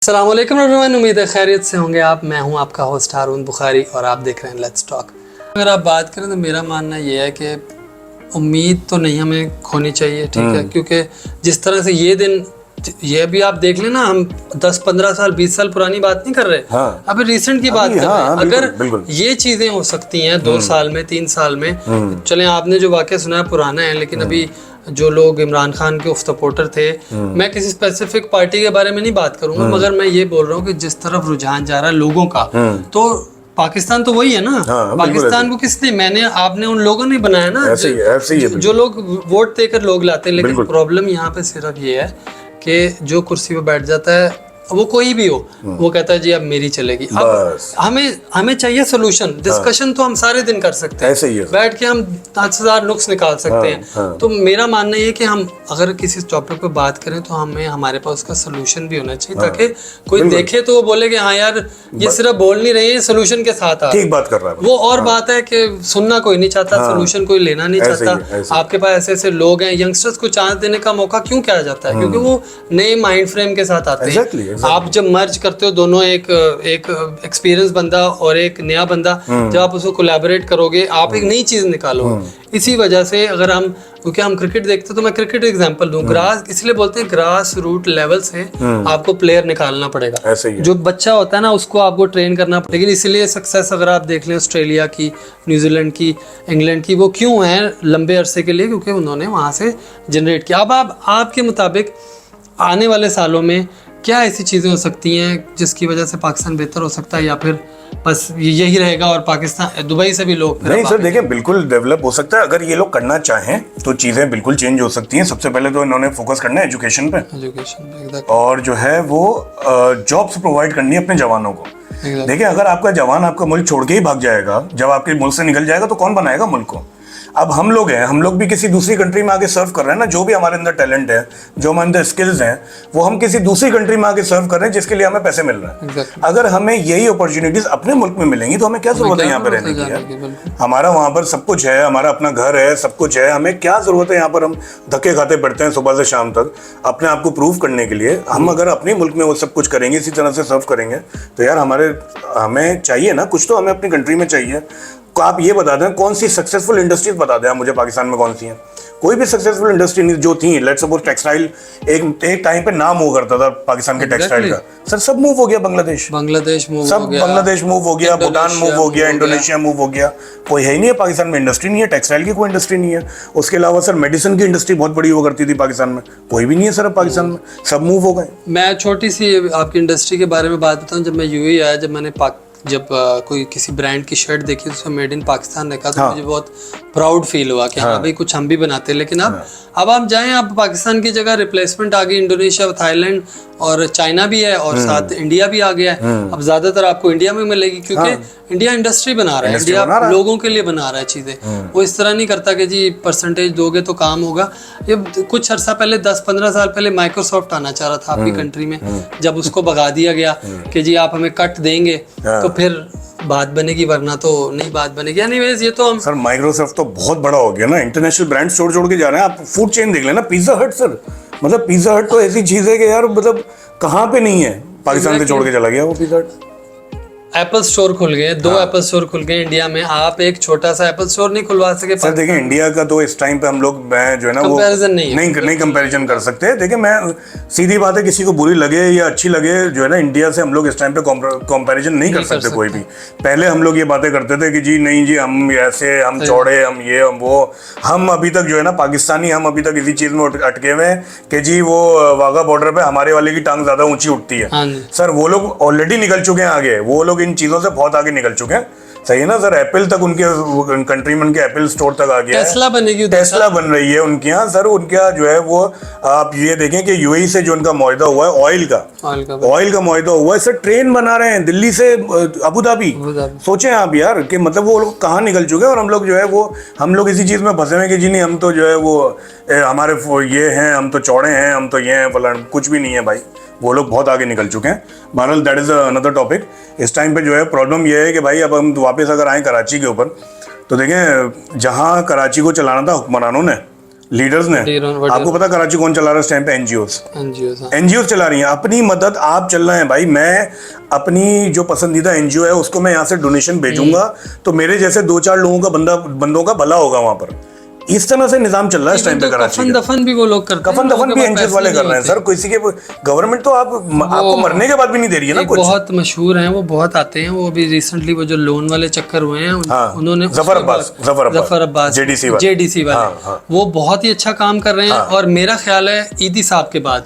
अस्सलाम वालेकुम एवरीवन, उम्मीद है खैरियत से होंगे आप। मैं हूं आपका होस्ट हारून बुखारी और आप देख रहे हैं लेट्स टॉक। अगर आप बात करें तो मेरा मानना ये है कि उम्मीद तो नहीं हमें खोनी चाहिए, ठीक है, क्योंकि जिस तरह से ये दिन, ये भी आप देख लेना, हम 10-15 साल 20 साल पुरानी बात नहीं कर रहे। हाँ। अभी रिसेंट की बात कर रहे हैं। बिल्कुल, अगर बिल्कुल। ये चीजें हो सकती हैं 2 साल में 3 साल में, चलें आपने जो वाकया सुना है पुराना है, लेकिन अभी जो लोग इमरान खान के सपोर्टर थे, मैं किसी स्पेसिफिक पार्टी के बारे में नहीं बात करूंगा, मगर मैं ये बोल रहा हूँ कि जिस तरफ रुझान जा रहा है लोगों का, तो पाकिस्तान तो वही है ना। हाँ, पाकिस्तान को किसने, मैंने आपने उन लोगों ने बनाया ना, ऐसे ही है, जो लोग वोट देकर लोग लाते हैं। लेकिन प्रॉब्लम यहाँ पे सिर्फ ये है कि जो कुर्सी पे बैठ जाता है वो कोई भी हो, वो कहता है जी अब मेरी चलेगी। अब हमें चाहिए सोल्यूशन। डिस्कशन तो हम सारे दिन कर सकते हैं, ऐसे ही है। बैठ के हम 10,000 नुक्स निकाल सकते हैं। तो मेरा मानना ये है कि हम अगर किसी टॉपिक पे बात करें तो हमें हमारे पास उसका सोल्यूशन भी होना चाहिए, ताकि कोई देखे तो वो बोले कि हाँ यार ये सिर्फ बोल नहीं रहे हैं, सोल्यूशन के साथ आ ठीक बात कर रहा है। वो और बात है कि सुनना कोई नहीं चाहता, सोल्यूशन कोई लेना नहीं चाहता। आपके पास ऐसे ऐसे लोग हैं, यंगस्टर्स को चांस देने का मौका क्यों किया जाता है? क्योंकि वो नए माइंड फ्रेम के साथ आते हैं। आप जब मर्ज करते हो दोनों, एक एक्सपीरियंस बंदा और एक नया बंदा, जब आप उसको कोलैबोरेट करोगे आप एक नई चीज निकालोगे। इसी वजह से अगर हम, क्योंकि हम क्रिकेट देखते हैं तो मैं क्रिकेट एग्जांपल दूं, ग्रास इसलिए बोलते हैं ग्रास रूट लेवल से आपको प्लेयर निकालना पड़ेगा। जो बच्चा होता है ना उसको आपको ट्रेन करना पड़ेगा। लेकिन इसलिए सक्सेस अगर आप देख लें ऑस्ट्रेलिया की, न्यूजीलैंड की, इंग्लैंड की, वो क्यों है लंबे अरसे के लिए? क्योंकि उन्होंने वहां से जनरेट किया। अब आपके मुताबिक आने वाले सालों में क्या ऐसी चीज़ें हो सकती हैं जिसकी वजह से पाकिस्तान बेहतर हो सकता है, या फिर बस यही रहेगा और पाकिस्तान दुबई से भी लोग? नहीं सर, देखिए बिल्कुल डेवलप हो सकता है अगर ये लोग करना चाहें तो चीज़ें बिल्कुल चेंज हो सकती हैं। सबसे पहले तो इन्होंने फोकस करना है एजुकेशन पे, और जो है वो जॉब्स प्रोवाइड करनी है अपने जवानों को। देखिए अगर आपका जवान आपका मुल्क छोड़ के ही भाग जाएगा, जब आपके मुल्क से निकल जाएगा, तो कौन बनाएगा मुल्क को? अब हम लोग हैं, हम लोग भी किसी दूसरी कंट्री में आके सर्व कर रहे हैं ना। जो भी हमारे अंदर टैलेंट है, जो हमारे अंदर स्किल्स हैं, वो हम किसी दूसरी कंट्री में आके सर्व कर रहे हैं जिसके लिए हमें पैसे मिल रहे हैं। अगर हमें यही अपॉर्चुनिटीज अपने मुल्क में मिलेंगी तो हमें क्या जरूरत है यहाँ पे रहने की? हमारा वहाँ पर सब कुछ है, हमारा अपना घर है, सब कुछ है, हमें क्या जरूरत है यहाँ पर हम धक्के खाते पड़ते हैं सुबह से शाम तक अपने आप को प्रूव करने के लिए? हम अगर अपने मुल्क में वो सब कुछ करेंगे, इसी तरह से सर्व करेंगे, तो यार हमें चाहिए ना कुछ, तो हमें अपनी कंट्री में चाहिए। आप ये बता दें कौन सी सक्सेसफुल इंडस्ट्रीज बता दें आप मुझे पाकिस्तान में कौन सी हैं? कोई भी सक्सेसफुल इंडस्ट्री नहीं जो थी। लेट्स सपोज टेक्सटाइल एक टाइम पे नाम हुआ करता था पाकिस्तान के टेक्सटाइल का, सर सब मूव हो गया। बांग्लादेश मूव हो गया, भूटान मूव हो गया, इंडोनेशिया मूव हो गया। कोई है ही नहीं है पाकिस्तान में, इंडस्ट्री नहीं है, टेक्सटाइल की कोई इंडस्ट्री नहीं है। उसके अलावा सर मेडिसिन की इंडस्ट्री बहुत बड़ी हुआ करती थी पाकिस्तान में, कोई भी नहीं है सर अब पाकिस्तान में, सब मूव हो गए। मैं छोटी सी आपकी इंडस्ट्री के बारे में बात बताऊं। जब मैं यूएई आया, जब मैंने कोई किसी ब्रांड की शर्ट देखी उसमें मेड इन पाकिस्तान देखा, तो मुझे बहुत प्राउड फील हुआ कि हाँ भाई कुछ हम भी बनाते हैं। लेकिन अब आप जाएं, आप पाकिस्तान की जगह रिप्लेसमेंट आ गई, इंडोनेशिया, थाईलैंड और चाइना भी है, और साथ इंडिया भी आ गया है। अब ज्यादातर आपको इंडिया में मिलेगी, क्योंकि इंडिया इंडस्ट्री बना रहा है, इंडिया लोगों के लिए बना रहा है चीजें। वो इस तरह नहीं करता कि जी परसेंटेज दोगे तो काम होगा। ये कुछ अर्सा पहले, 10-15 साल पहले माइक्रोसॉफ्ट आना चाह रहा था आपकी कंट्री में, जब उसको भगा दिया गया कि जी आप हमें कट देंगे तो फिर बात बनेगी, वरना तो नहीं बात बनेगी। एनीवेज, ये तो हम सर माइक्रोसॉफ्ट तो बहुत बड़ा हो गया ना, इंटरनेशनल ब्रांड्स छोड़ के जा रहे हैं। आप फूड चेन देख लेना, पिज्जा हट सर, मतलब पिज्जा हट तो ऐसी चीज है कि यार मतलब कहाँ पे नहीं है, पाकिस्तान से छोड़ के चला गया वो पिज्जा हट। एप्पल स्टोर खुल गए, 2 एप्पल स्टोर खुल गए इंडिया में। आप एक छोटा सा एप्पल स्टोर नहीं खुलवा सके सर? देखिए इंडिया का तो इस टाइम पे हम लोग, मैं जो है ना वो नहीं कंपैरिजन कर सकते। देखिए मैं सीधी बात है, किसी को बुरी लगे या अच्छी लगे, जो है ना इंडिया से हम लोग इस टाइम पे कंपैरिजन नहीं कर सकते कोई भी। पहले हम लोग ये बातें करते थे कि जी नहीं जी हम ऐसे, हम चौड़े, हम ये, हम वो। हम अभी तक जो है ना पाकिस्तानी, हम अभी तक इसी चीज में अटके हुए हैं कि जी वो वाघा बॉर्डर पे हमारे वाले की टांग ज्यादा ऊंची उठती है। सर वो लोग ऑलरेडी निकल चुके हैं आगे, वो लोग इन चीजों से बहुत आगे निकल चुके हैं। सही है ना सर? एप्पल तक उनके कंट्री में, उनके एप्पल स्टोर तक आ गया है। टेस्ला बनेगी, टेस्ला बन रही है उनके यहाँ सर। उनका जो है वो, आप ये देखें कि यूएई से जो उनका मुआहदा हुआ है ऑयल का मुआहदा हुआ है सर। ट्रेन बना रहे हैं दिल्ली से अबू धाबी। सोचें आप यार कि मतलब वो लोग कहाँ निकल चुके हैं, और हम लोग जो है वो, हम लोग इसी चीज में फंसे हुए कि जी नहीं हम तो जो है वो हमारे ये हैं, हम तो चौड़े हैं, हम तो ये हैं फलान। कुछ भी नहीं है भाई, वो लोग बहुत आगे निकल चुके हैं। बहरहाल दैट इज अनदर टॉपिक। इस टाइम पे जो है प्रॉब्लम ये है कि भाई अब हम वापस अगर आए कराची के ऊपर, तो देखें जहाँ कराची को चलाना था हुक्मरानों ने, लीडर्स ने। आपको पता कराची कौन चला रहा है इस टाइम पे? एनजीओ चला रही हैं अपनी मदद। आप चल रहे हैं भाई, मैं अपनी जो पसंदीदा एनजीओ है उसको मैं यहाँ से डोनेशन भेजूंगा तो मेरे जैसे 2-4 लोगों का बंदों का भला होगा वहां पर। इस तरह से निजाम चल रहा है इस टाइम पे कराची। कफन दफन भी वो लोग करते हैं, कफन दफन भी एनजीओ वाले कर रहे हैं सर। किसी के गवर्नमेंट तो आपको मरने के बाद भी नहीं दे रही है ना कुछ। बहुत मशहूर हैं वो, बहुत आते हैं वो। भी रिसेंटली वो जो लोन वाले चक्कर हुए हैं उन्होंने जफर अब्बास जेडीसी वाले वो बहुत ही अच्छा काम कर रहे हैं। और मेरा ख्याल है ईदी साहब के बाद,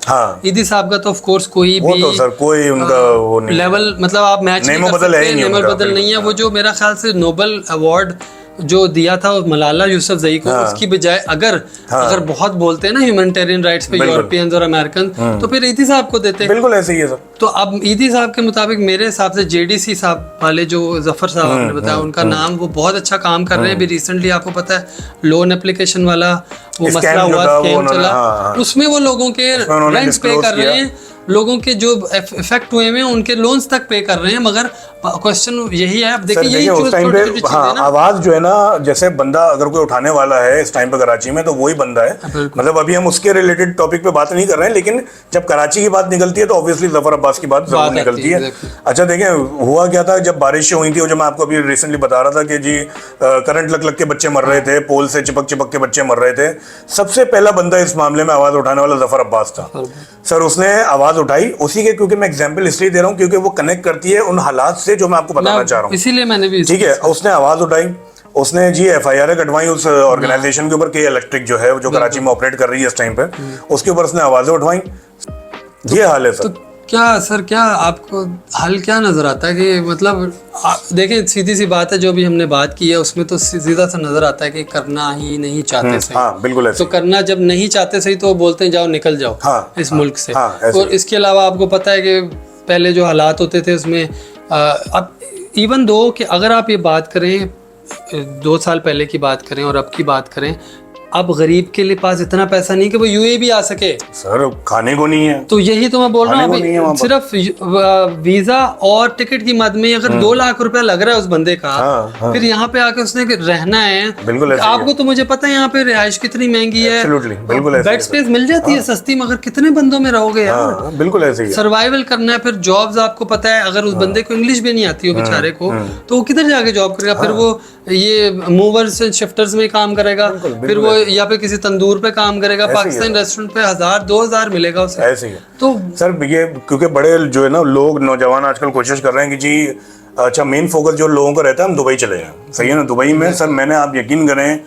ईदी साहब का तो ऑफ कोर्स कोई भी कोई उनका वो लेवल, मतलब आप मैच नहीं कर सकते, नेमो बदल नहीं है। वो जो मेरा ख्याल से नोबेल अवार्ड जो दिया था मलाला यूसुफजई को, उसकी बजाय अगर बहुत बोलते हैं ना ह्यूमैनिटेरियन राइट्स पे यूरोपियंस और अमेरिकन, तो फिर ईदी साहब को देते हैं। बिल्कुल ऐसे ही है सर। तो अब ईदी साहब के मुताबिक मेरे हिसाब से जेडीसी साहब वाले जो जफर साहब आपने बताया उनका नाम, वो बहुत अच्छा काम कर रहे हैं। अभी रिसेंटली आपको पता है लोन एप्लीकेशन वाला वो मसला हुआ, स्कैम चला, उसमें वो लोगों के रेंट्स पे कर रहे हैं, लोगों के जो इफेक्ट हुए हैं उनके लोन्स तक पे कर रहे हैं। मगर क्वेश्चन यही है, अब देखिए यही उस टाइम पे आवाज जो है ना, जैसे बंदा अगर कोई उठाने वाला है इस टाइम पे कराची में तो वही बंदा है। मतलब अभी हम उसके रिलेटेड टॉपिक पे बात नहीं कर रहे हैं, लेकिन जब कराची की बात निकलती है तो ऑब्वियसली जफर अब्बास की बात जरूर निकलती है। अच्छा देखें हुआ क्या था, जब बारिशें हुई थी, जो मैं आपको अभी रिसेंटली बता रहा था कि जी करंट लग के बच्चे मर रहे थे, पोल से चिपक के बच्चे मर रहे थे, सबसे पहला बंदा इस मामले में आवाज उठाने वाला जफर अब्बास था सर। उसने आवाज उठाई उसी के, क्योंकि मैं एग्जांपल इसलिए दे रहा हूं क्योंकि वो कनेक्ट करती है उन हालात से जो मैं आपको बताना चाह रहा हूं, इसीलिए मैंने भी। ठीक है, उसने आवाज उठाई, उसने जी एफआईआर कटवाई उस ऑर्गेनाइजेशन के ऊपर, के इलेक्ट्रिक जो है जो कराची में ऑपरेट कर रही है इस टाइम पे, उसके ऊपर उसने आवाजें उठवाई। ये हाल है सर। क्या सर, क्या आपको हल क्या नजर आता है कि मतलब देखें सीधी सी बात है, जो भी हमने बात की है उसमें तो सीधा सा नजर आता है कि करना ही नहीं चाहते सही। हाँ, बिल्कुल ऐसे। तो करना जब नहीं चाहते सही तो बोलते हैं जाओ निकल जाओ इस मुल्क से। और इसके अलावा आपको पता है कि पहले जो हालात होते थे उसमें अब इवन दो कि अगर आप ये बात करें 2 साल पहले की बात करें और अब की बात करें, अब गरीब के लिए पास इतना पैसा नहीं कि वो यूएई भी आ सके सर, खाने को नहीं है। तो यही तो मैं बोल रहा हूँ, सिर्फ वीजा और टिकट की मद में अगर 2 लाख रुपया लग रहा है उस बंदे का, फिर यहाँ पे आके उसने रहना है। बिल्कुल आपको तो मुझे पता है यहाँ पे रिहाइश कितनी महंगी है, बिल्कुल बेड स्पेस मिल जाती है सस्ती, मगर कितने बंदों में रहोगे यार। बिल्कुल ऐसे ही सर्वाइवल करना है। फिर जॉब्स आपको पता है, अगर उस बंदे को इंग्लिश भी नहीं आती हो बेचारे को, तो वो किधर जाके जॉब करेगा? फिर वो ये मूवर्स एंड शिफ्टर्स में काम करेगा, फिर वो या फिर किसी तंदूर पे काम करेगा, पाकिस्तान रेस्टोरेंट पे 1000-2000 मिलेगा उसे। ऐसे ही है। तो सर ये क्योंकि बड़े जो है ना लोग, नौजवान आजकल कोशिश कर रहे हैं कि जी अच्छा मेन फोकस जो लोगों का रहता है हम दुबई चले जाएं, सही है ना। दुबई में सर मैंने, आप यकीन करें,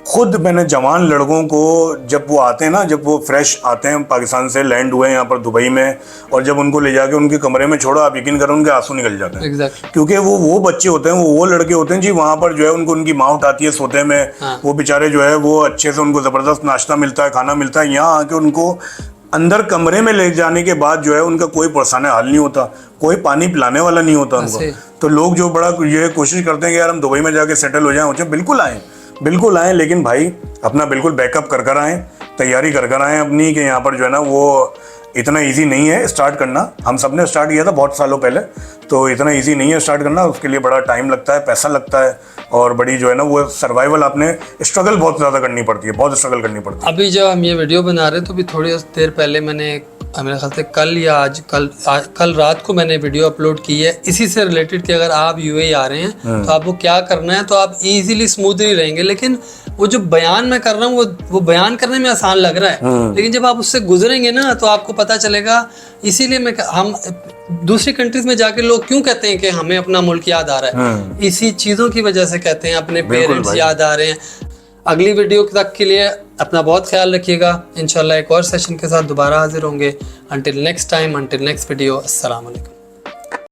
खुद मैंने जवान लड़कों को जब वो आते हैं ना, जब वो फ्रेश आते हैं पाकिस्तान से, लैंड हुए यहाँ पर दुबई में, और जब उनको ले जाके उनके कमरे में छोड़ा, आप यकीन करें उनके आंसू निकल जाते हैं। क्योंकि वो बच्चे होते हैं, वो लड़के होते हैं जी, वहाँ पर जो है उनको उनकी माँ उठाती है सोते में, वो बेचारे जो है वो अच्छे से उनको जबरदस्त नाश्ता मिलता है, खाना मिलता है। यहाँ आके उनको अंदर कमरे में ले जाने के बाद जो है उनका कोई परेशान हाल नहीं होता, कोई पानी पिलाने वाला नहीं होता उनको। तो लोग जो बड़ा ये कोशिश करते हैं कि यार हम दुबई में जाके सेटल हो जाएं, बिल्कुल आएँ, लेकिन भाई अपना बिल्कुल बैकअप कर आएँ, तैयारी कर आएँ अपनी, कि यहाँ पर जो है ना वो इतना इजी नहीं है स्टार्ट करना। हम सब ने स्टार्ट किया था बहुत सालों पहले, तो इतना इजी नहीं है स्टार्ट करना, उसके लिए बड़ा टाइम लगता है, पैसा लगता है, और बड़ी जो है ना वो सर्वाइवल आपने स्ट्रगल बहुत ज़्यादा करनी पड़ती है, बहुत स्ट्रगल करनी पड़ती है। अभी जब हम ये वीडियो बना रहे हैं तो भी थोड़ी देर पहले मैंने, मेरे ख्याल से कल या आज कल रात को मैंने वीडियो अपलोड की है इसी से रिलेटेड कि अगर आप यूएई आ रहे हैं तो आपको क्या करना है, तो आप इजीली स्मूथली रहेंगे। लेकिन वो जो बयान मैं कर रहा हूँ वो बयान करने में आसान लग रहा है, लेकिन जब आप उससे गुजरेंगे ना तो आपको पता चलेगा। इसीलिए हम दूसरी कंट्रीज में जाके लोग क्यों कहते हैं कि हमें अपना मुल्क याद आ रहा है, इसी चीज़ों की वजह से कहते हैं, अपने पेरेंट्स याद आ रहे हैं। अगली वीडियो तक के लिए अपना बहुत ख्याल रखिएगा। इंशाल्लाह एक और सेशन के साथ दोबारा हाजिर होंगे। Until next time, until next video, अस्सलाम वालेकुम।